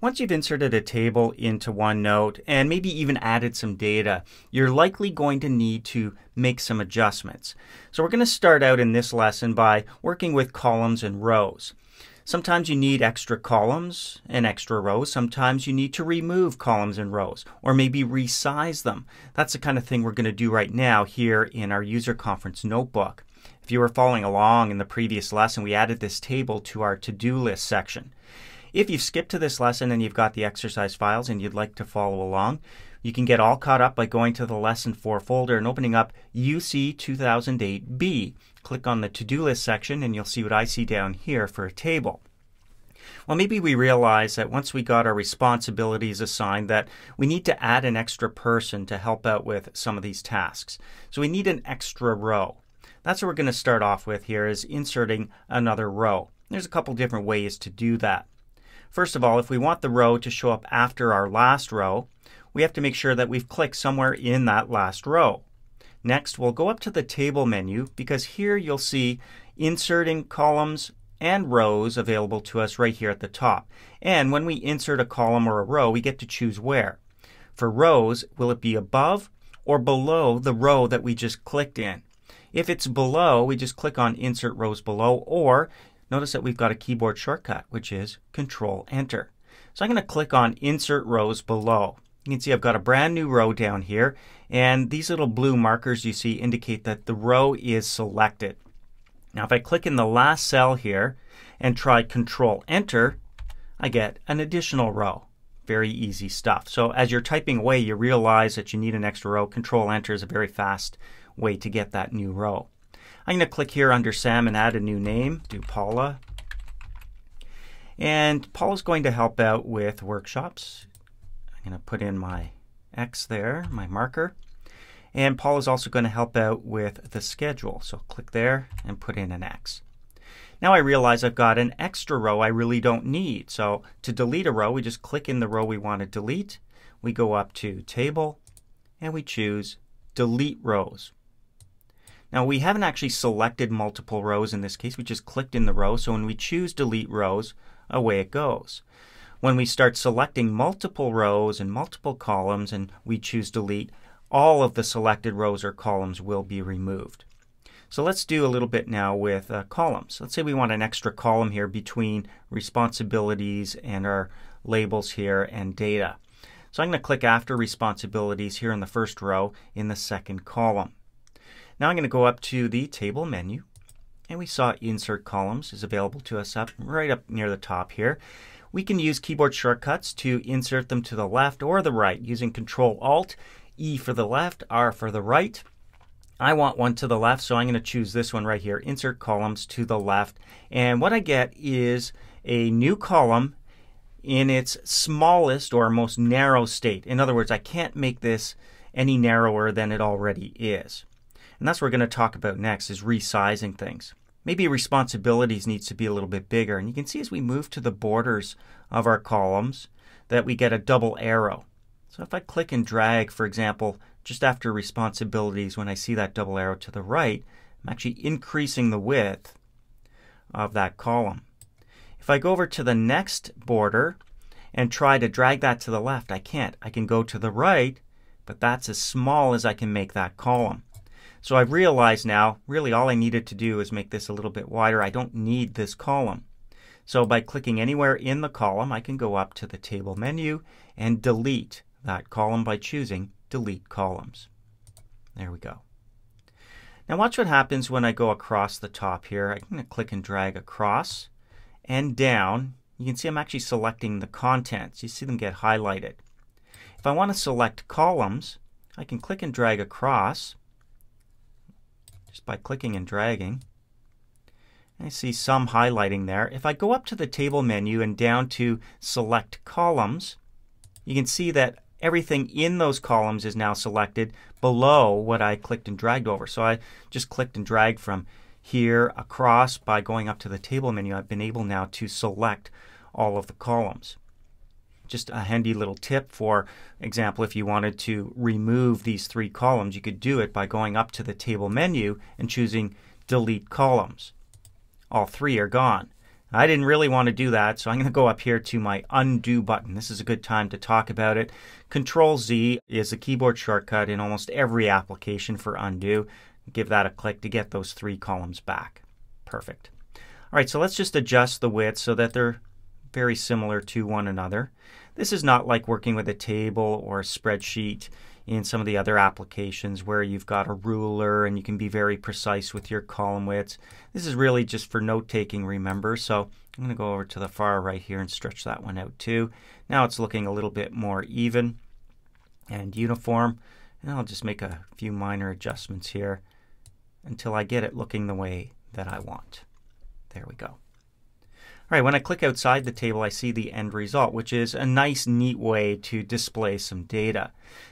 Once you've inserted a table into OneNote and maybe even added some data, you're likely going to need to make some adjustments. So we're going to start out in this lesson by working with columns and rows. Sometimes you need extra columns and extra rows. Sometimes you need to remove columns and rows or maybe resize them. That's the kind of thing we're going to do right now here in our user conference notebook. If you were following along in the previous lesson, we added this table to our to-do list section. If you've skipped to this lesson and you've got the exercise files and you'd like to follow along, you can get all caught up by going to the Lesson 4 folder and opening up UC 2008B. Click on the to-do list section and you'll see what I see down here for a table. Well, maybe we realize that once we got our responsibilities assigned that we need to add an extra person to help out with some of these tasks. So we need an extra row. That's what we're going to start off with here, is inserting another row. There's a couple different ways to do that. First of all, if we want the row to show up after our last row, we have to make sure that we've clicked somewhere in that last row. Next, we'll go up to the table menu because here you'll see inserting columns and rows available to us right here at the top. And when we insert a column or a row, we get to choose where. For rows, will it be above or below the row that we just clicked in? If it's below, we just click on Insert Rows Below, or notice that we've got a keyboard shortcut, which is Control-Enter. So I'm going to click on Insert Rows Below. You can see I've got a brand new row down here, and these little blue markers you see indicate that the row is selected. Now if I click in the last cell here and try Control-Enter, I get an additional row. Very easy stuff. So as you're typing away, you realize that you need an extra row. Control-Enter is a very fast way to get that new row. I'm going to click here under Sam and add a new name. Do Paula. And Paula's going to help out with workshops. I'm going to put in my X there, my marker. And Paula's also going to help out with the schedule. So click there and put in an X. Now I realize I've got an extra row I really don't need. So to delete a row, we just click in the row we want to delete. We go up to Table and we choose Delete Rows. Now we haven't actually selected multiple rows in this case. We just clicked in the row. So when we choose Delete Rows, away it goes. When we start selecting multiple rows and multiple columns and we choose Delete, all of the selected rows or columns will be removed. So let's do a little bit now with columns. Let's say we want an extra column here between responsibilities and our labels here and data. So I'm going to click after responsibilities here in the first row in the second column. Now I'm going to go up to the table menu, and we saw Insert Columns is available to us right up near the top here. We can use keyboard shortcuts to insert them to the left or the right using Control-Alt-E for the left, R for the right. I want one to the left, so I'm going to choose this one right here, Insert Columns to the left. And what I get is a new column in its smallest or most narrow state. In other words, I can't make this any narrower than it already is. And that's what we're going to talk about next, is resizing things. Maybe responsibilities needs to be a little bit bigger. And you can see as we move to the borders of our columns that we get a double arrow. So if I click and drag, for example, just after responsibilities, when I see that double arrow to the right, I'm actually increasing the width of that column. If I go over to the next border and try to drag that to the left, I can't. I can go to the right, but that's as small as I can make that column. So I've realized now, really all I needed to do is make this a little bit wider. I don't need this column. So by clicking anywhere in the column, I can go up to the table menu and delete that column by choosing Delete Columns. There we go. Now watch what happens when I go across the top here. I'm going to click and drag across and down. You can see I'm actually selecting the contents. You see them get highlighted. If I want to select columns, I can click and drag across just by clicking and dragging. I see some highlighting there. If I go up to the table menu and down to Select Columns, you can see that everything in those columns is now selected below what I clicked and dragged over. So I just clicked and dragged from here across. By going up to the table menu, I've been able now to select all of the columns. Just a handy little tip, for example, if you wanted to remove these three columns, you could do it by going up to the table menu and choosing Delete Columns. All three are gone. I didn't really want to do that, so I'm going to go up here to my undo button. This is a good time to talk about it. Control Z is a keyboard shortcut in almost every application for undo. Give that a click to get those 3 columns back. Perfect. All right, so let's just adjust the width so that they're very similar to one another. This is not like working with a table or a spreadsheet in some of the other applications where you've got a ruler and you can be very precise with your column widths. This is really just for note-taking, remember. So I'm going to go over to the far right here and stretch that one out too. Now it's looking a little bit more even and uniform. And I'll just make a few minor adjustments here until I get it looking the way that I want. There we go. All right, when I click outside the table, I see the end result, which is a nice, neat way to display some data.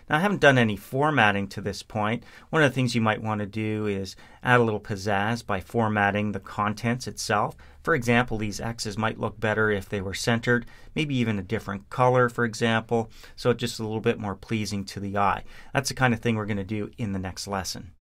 Now, I haven't done any formatting to this point. One of the things you might want to do is add a little pizzazz by formatting the contents itself. For example, these X's might look better if they were centered, maybe even a different color, for example, so it's just a little bit more pleasing to the eye. That's the kind of thing we're going to do in the next lesson.